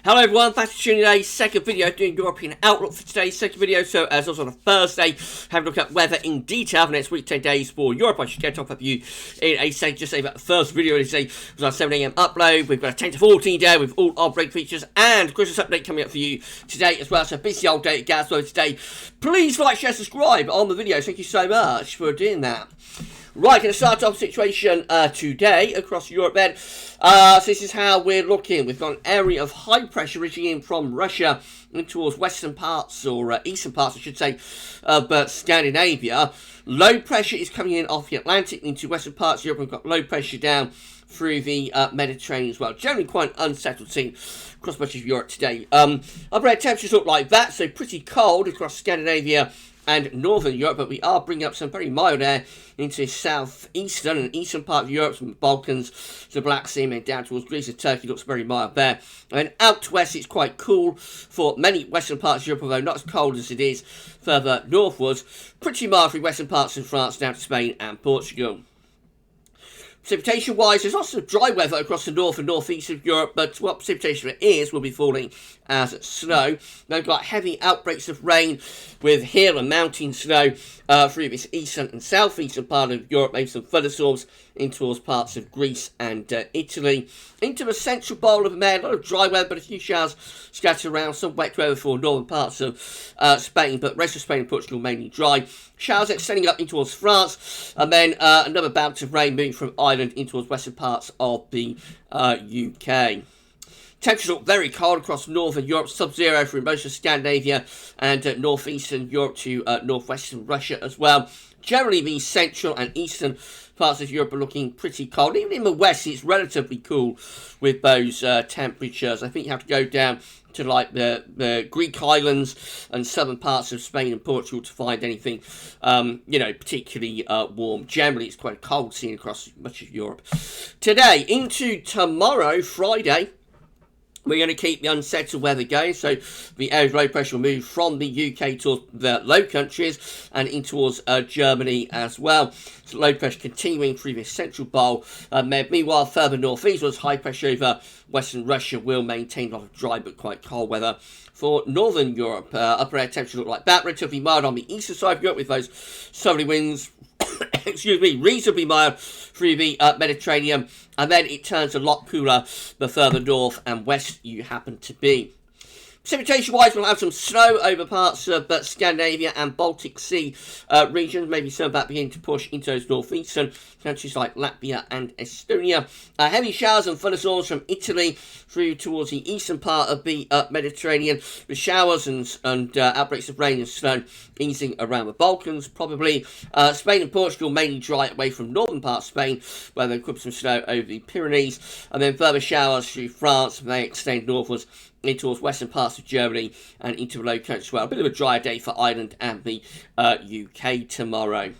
Hello everyone, thanks for tuning in today's second video, doing European outlook for today's second video. So as also on a Thursday, have a look at weather in detail for next week, 10 days for Europe. I should get off of you in a second, just say about the first video today was our 7 AM upload. We've got a 10 to 14 day with all our break features and Christmas update coming up for you today as well. So busy old day at GavsWeatherVids today. Please like, share, subscribe on the video. Thank you so much for doing that. Right, going to start off the situation today across Europe then. So this is how we're looking. We've got an area of high pressure reaching in from Russia in towards western parts, or eastern parts I should say, but Scandinavia. Low pressure is coming in off the Atlantic into western parts of Europe. We've got low pressure down through the Mediterranean as well. Generally quite an unsettled scene across much of Europe today. Upper air temperatures look like that, so pretty cold across Scandinavia and northern Europe, but we are bringing up some very mild air into southeastern and eastern part of Europe, from the Balkans to the Black Sea, and down towards Greece and Turkey. Looks very mild there. And then out west, it's quite cool for many western parts of Europe, although not as cold as it is further northwards. Pretty mild for western parts of France down to Spain and Portugal. Precipitation-wise, there's lots of dry weather across the north and northeast of Europe, but what precipitation it is will be falling as snow. They've got heavy outbreaks of rain with hill and mountain snow through this eastern and southeastern part of Europe, maybe some thunderstorms in towards parts of Greece and Italy. Into the central bowl of the Med, a lot of dry weather, but a few showers scattered around, some wet weather for northern parts of Spain, but rest of Spain and Portugal mainly dry. Showers extending up in towards France, and then another bout of rain moving from Ireland in towards western parts of the UK. Temperatures look very cold across northern Europe, sub-zero through most of Scandinavia and northeastern Europe to northwestern Russia as well. Generally, the central and eastern parts of Europe are looking pretty cold. Even in the west, it's relatively cool with those temperatures. I think you have to go down to like the Greek islands and southern parts of Spain and Portugal to find anything, particularly warm. Generally, it's quite a cold scene across much of Europe. Today into tomorrow, Friday, we're going to keep the unsettled weather going, so the area of low pressure will move from the UK towards the Low Countries and in towards Germany as well. So low pressure continuing through the central bowl. Meanwhile, further northeastwards, high pressure over western Russia will maintain a lot of dry but quite cold weather for northern Europe. Upper air temperatures look like that, relatively mild on the eastern side of Europe with those southerly winds. Reasonably mild through the Mediterranean, and then it turns a lot cooler the further north and west you happen to be. Precipitation-wise, we'll have some snow over parts of Scandinavia and Baltic Sea regions. Maybe some of that beginning to push into those northeastern countries like Latvia and Estonia. Heavy showers and thunderstorms from Italy through towards the eastern part of the Mediterranean, with showers and outbreaks of rain and snow easing around the Balkans, probably. Spain and Portugal mainly dry away from northern parts of Spain, where there could be some snow over the Pyrenees, and then further showers through France, and they extend northwards in towards western parts of Germany and into the Low Countries as well. A bit of a dry day for Ireland and the UK tomorrow.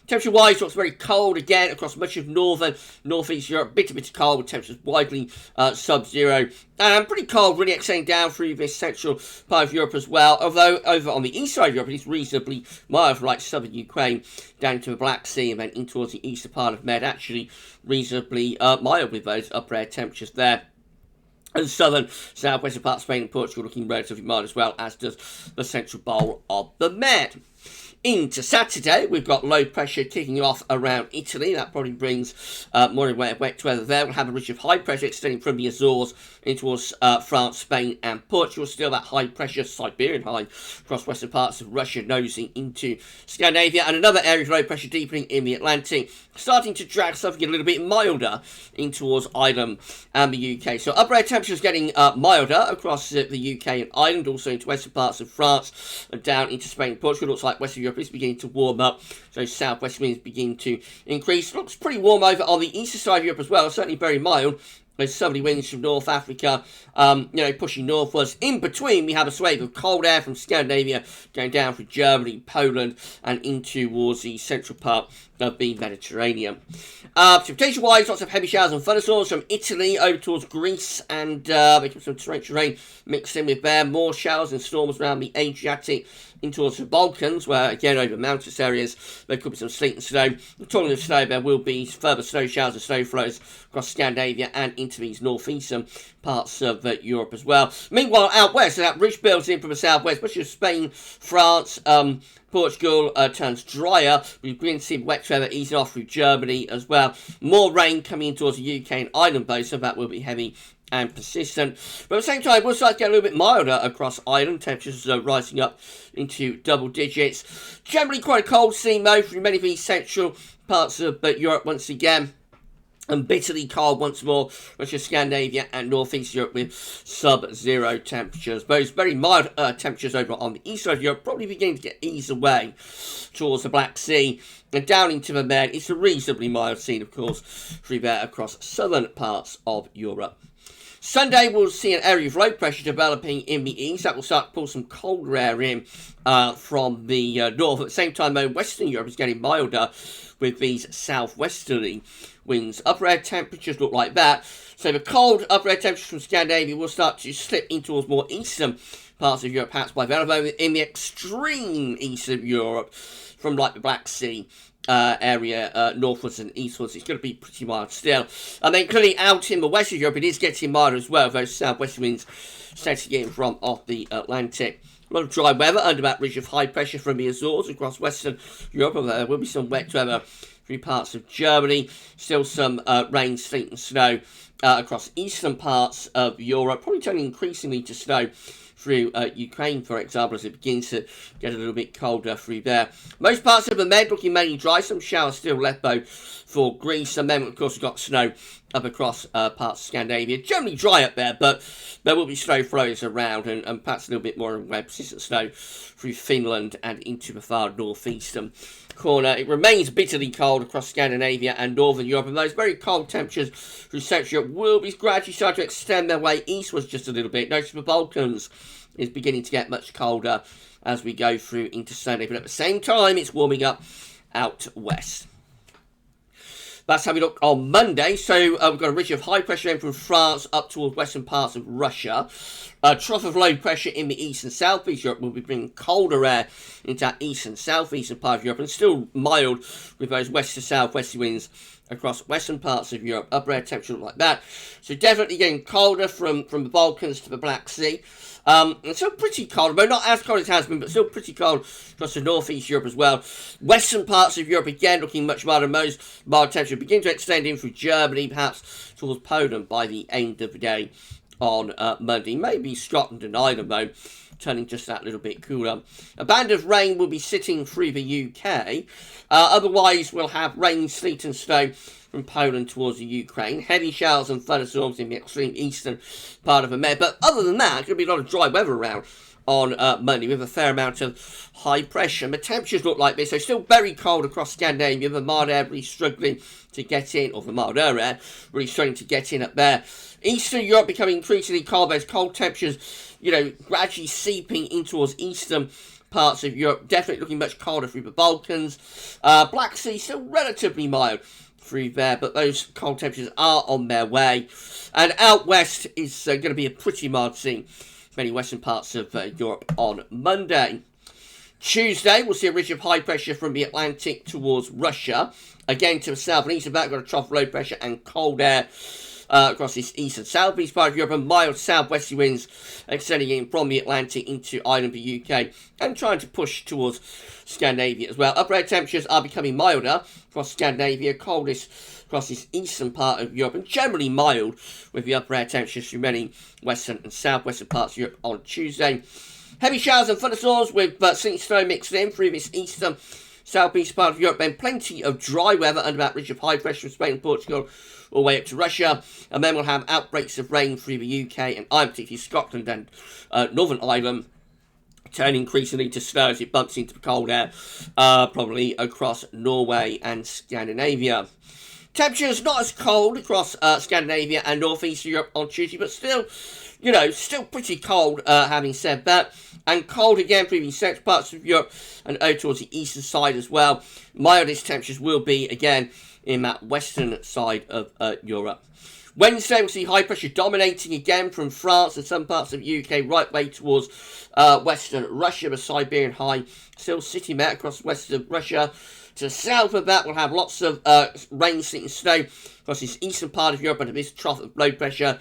Temperature-wise, looks very cold again across much of northeast Europe. Bit cold with temperatures widely sub-zero. And pretty cold, really extending down through this central part of Europe as well. Although over on the east side of Europe, it's reasonably mild for like southern Ukraine down to the Black Sea and then in towards the eastern part of Med. Actually reasonably mild with those upper air temperatures there. And southern, southwestern parts of Spain and Portugal looking relatively mild as well, as does the central bowl of the Med. Into Saturday, we've got low pressure kicking off around Italy. That probably brings more wet weather there. We'll have a ridge of high pressure extending from the Azores in towards France, Spain and Portugal. Still that high pressure, Siberian high, across western parts of Russia, nosing into Scandinavia. And another area of low pressure deepening in the Atlantic, starting to drag something a little bit milder in towards Ireland and the UK. So upper air temperatures getting milder across the UK and Ireland, also into western parts of France and down into Spain and Portugal. Looks like western Europe is beginning to warm up, so southwest winds begin to increase. Looks pretty warm over on the eastern side of Europe as well, certainly very mild. There's southerly winds from North Africa, pushing northwards. In between, we have a swathe of cold air from Scandinavia going down through Germany, Poland, and in towards the central part of the Mediterranean. Precipitation-wise, lots of heavy showers and thunderstorms from Italy over towards Greece, and making some torrential rain mixed in with there. More showers and storms around the Adriatic in towards the Balkans, where again over mountainous areas there could be some sleet and snow. Talking of snow, there will be further snow showers and snow flows across Scandinavia and into these northeastern parts of Europe as well. Meanwhile, out west, so that ridge builds in from the southwest, especially Spain, France, Portugal turns drier. We begin to see wet weather easing off through Germany as well. More rain coming in towards the UK and Ireland, both, so that will be heavy and persistent. But at the same time, we'll start to get a little bit milder across Ireland. Temperatures are rising up into double digits. Generally quite a cold scene, though, through many of these central parts of Europe once again. And bitterly cold once more, which is Scandinavia and northeast Europe with sub-zero temperatures. Those very mild temperatures over on the east side of Europe probably beginning to get eased away towards the Black Sea and down into the Med. It's a reasonably mild scene, of course, through there across southern parts of Europe. Sunday, we'll see an area of low pressure developing in the east. That will start to pull some colder air in from the north. At the same time, though, Western Europe is getting milder with these southwesterly winds. Upper air temperatures look like that. So the cold upper air temperatures from Scandinavia will start to slip in towards more eastern parts of Europe, perhaps by then. Although in the extreme east of Europe, from like the Black Sea area, northwards and eastwards, it's going to be pretty mild still. And then clearly out in the west of Europe, it is getting milder as well. Those southwest winds setting in from off the Atlantic. A lot of dry weather under that ridge of high pressure from the Azores across Western Europe. There will be some wet weather through parts of Germany. Still some rain, sleet and snow across eastern parts of Europe. Probably turning increasingly to snow through Ukraine, for example, as it begins to get a little bit colder through there. Most parts of the Med looking mainly dry. Some showers still left, though, for Greece. And then, of course, we've got snow up across parts of Scandinavia. Generally dry up there, but there will be snow flows around and perhaps a little bit more persistent snow through Finland and into the far northeastern corner. It remains bitterly cold across Scandinavia and northern Europe, and those very cold temperatures through Central Europe will be gradually starting to extend their way eastwards just a little bit. Notice the Balkans is beginning to get much colder as we go through into Sunday, but at the same time it's warming up out west. That's how we look on Monday. So we've got a ridge of high pressure in from France up towards western parts of Russia. A trough of low pressure in the east and southeast Europe will be bringing colder air into that east and southeastern part of Europe, and still mild with those west to southwesterly winds across western parts of Europe. Upper air temperature like that. So definitely getting colder from the Balkans to the Black Sea. It's still pretty cold, but not as cold as it has been, but still pretty cold across the northeast Europe as well. Western parts of Europe again looking much milder. Most mild temperature begin to extend in through Germany, perhaps towards Poland by the end of the day on Monday. Maybe Scotland and Ireland, though, turning just that little bit cooler. A band of rain will be sitting through the UK. Otherwise, we'll have rain, sleet and snow from Poland towards the Ukraine. Heavy showers and thunderstorms in the extreme eastern part of the Med. But other than that, there's going to be a lot of dry weather around on Monday with a fair amount of high pressure. And the temperatures look like this. So still very cold across Scandinavia. The mild air really struggling to get in, or the milder air really struggling to get in up there. Eastern Europe becoming increasingly cold. Those cold temperatures, gradually seeping in towards eastern parts of Europe. Definitely looking much colder through the Balkans. Black Sea still relatively mild through there, but those cold temperatures are on their way. And out west is going to be a pretty mild scene for many western parts of Europe on Monday. Tuesday, we'll see a ridge of high pressure from the Atlantic towards Russia. Again, to the south and east of that, we've got a trough of low pressure and cold air across this east and southeast part of Europe, and mild southwesterly winds extending in from the Atlantic into Ireland, the UK, and trying to push towards Scandinavia as well. Upper air temperatures are becoming milder across Scandinavia, coldest across this eastern part of Europe, and generally mild with the upper air temperatures through many western and southwestern parts of Europe on Tuesday. Heavy showers and thunderstorms with sleet and snow mixed in through this eastern southeast part of Europe, then plenty of dry weather under that ridge of high pressure from Spain and Portugal all the way up to Russia, and then we'll have outbreaks of rain through the UK and Ireland, particularly Scotland and Northern Ireland, turning increasingly to snow as it bumps into the cold air, probably across Norway and Scandinavia. Temperatures not as cold across Scandinavia and northeast Europe on Tuesday, but still, still pretty cold, having said that. And cold again through the central parts of Europe and over towards the eastern side as well. Mildest temperatures will be, again, in that western side of Europe. Wednesday, we'll see high pressure dominating again from France and some parts of the UK, right way towards western Russia. The Siberian high still sitting there across western Russia. To the south of that, we'll have lots of rain, sleet and snow across this eastern part of Europe under this trough of low pressure.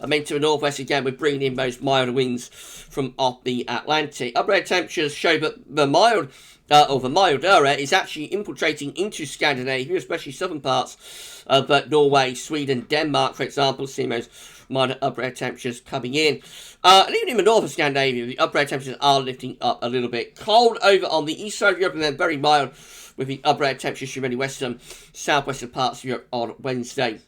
And then to the northwest again, we're bringing in those milder winds from off the Atlantic. Upper air temperatures show that the mild or the milder air is actually infiltrating into Scandinavia, especially southern parts of Norway, Sweden, Denmark, for example, seeing those minor upper air temperatures coming in. And even in the north of Scandinavia, the upper air temperatures are lifting up a little bit. Cold over on the east side of Europe and then very mild with the upper air temperatures from many western, southwestern parts of Europe on Wednesday.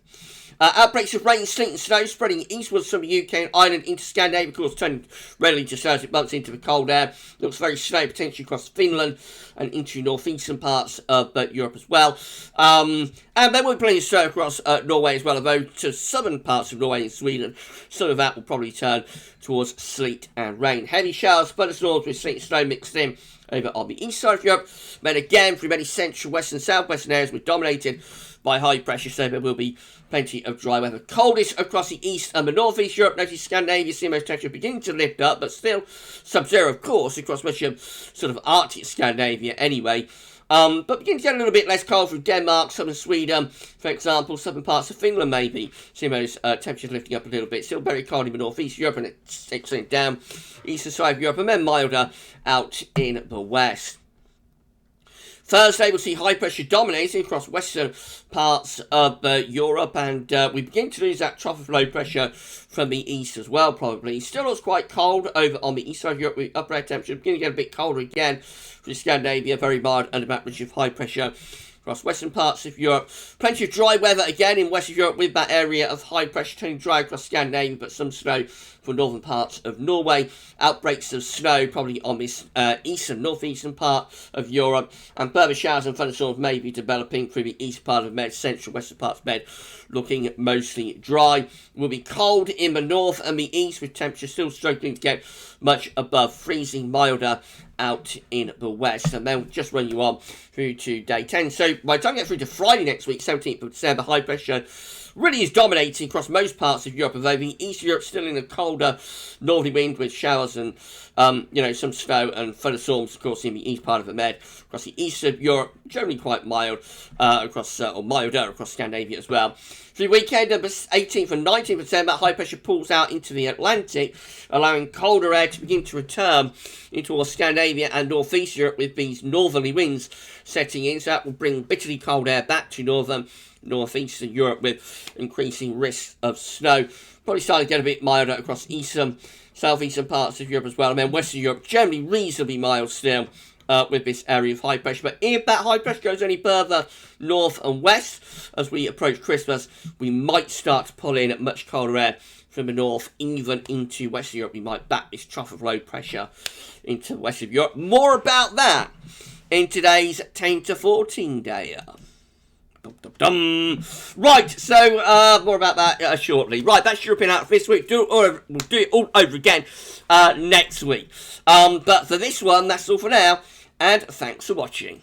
Outbreaks of rain, sleet and snow spreading eastwards from the UK and Ireland into Scandinavia, of course, turning readily just as it bumps into the cold air. Looks very snow potentially across Finland and into northeastern parts of Europe as well. And then we'll be plenty of snow across Norway as well, although to southern parts of Norway and Sweden, some of that will probably turn towards sleet and rain. Heavy showers, thunderstorms with sleet and snow mixed in over on the east side of Europe. Then again, through many central, western, southwestern areas, we're dominated by high pressure, so there will be plenty of dry weather. Coldest across the east and the northeast Europe. Notice Scandinavia, seeing those temperatures beginning to lift up, but still sub-zero, of course, across much of sort of Arctic Scandinavia anyway. But beginning to get a little bit less cold through Denmark, southern Sweden, for example, southern parts of Finland maybe. Seeing those temperatures lifting up a little bit. Still very cold in the northeast Europe and it's extending down eastern side of Europe and then milder out in the west. Thursday, we'll see high pressure dominating across western parts of Europe, and we begin to lose that trough of low pressure from the east as well, probably. Still looks quite cold over on the east side of Europe with upper air temperature beginning to get a bit colder again. For Scandinavia, very mild under that ridge of high pressure across western parts of Europe. Plenty of dry weather again in western Europe with that area of high pressure turning dry across Scandinavia, but some snow for northern parts of Norway. Outbreaks of snow probably on this eastern, northeastern part of Europe, and further showers and thunderstorms may be developing through the east part of Med, central western parts of Med, looking mostly dry. It will be cold in the north and the east, with temperatures still struggling to get much above freezing, milder out in the west, and then just run you on through to day 10. So by the time we get through to Friday next week, 17th of December, high pressure really is dominating across most parts of Europe, although the east of Europe still in a colder northerly wind with showers and some snow and thunderstorms, of course, in the east part of the Med. Across the east of Europe, generally quite mild, or milder across Scandinavia as well. For the weekend of the 18th and 19th of December, high pressure pulls out into the Atlantic, allowing colder air to begin to return into Scandinavia and northeast Europe with these northerly winds setting in. So that will bring bitterly cold air back to northeastern Europe with increasing risks of snow. Probably starting to get a bit milder across eastern, southeastern parts of Europe as well. And then western Europe, generally reasonably mild still with this area of high pressure. But if that high pressure goes any further north and west as we approach Christmas, we might start to pull in much colder air from the north, even into western Europe. We might back this trough of low pressure into western Europe. More about that in today's 10 to 14 day. Right, so more about that shortly. Right, that's European out for this week. We'll do it all over again next week. But for this one, that's all for now, and thanks for watching.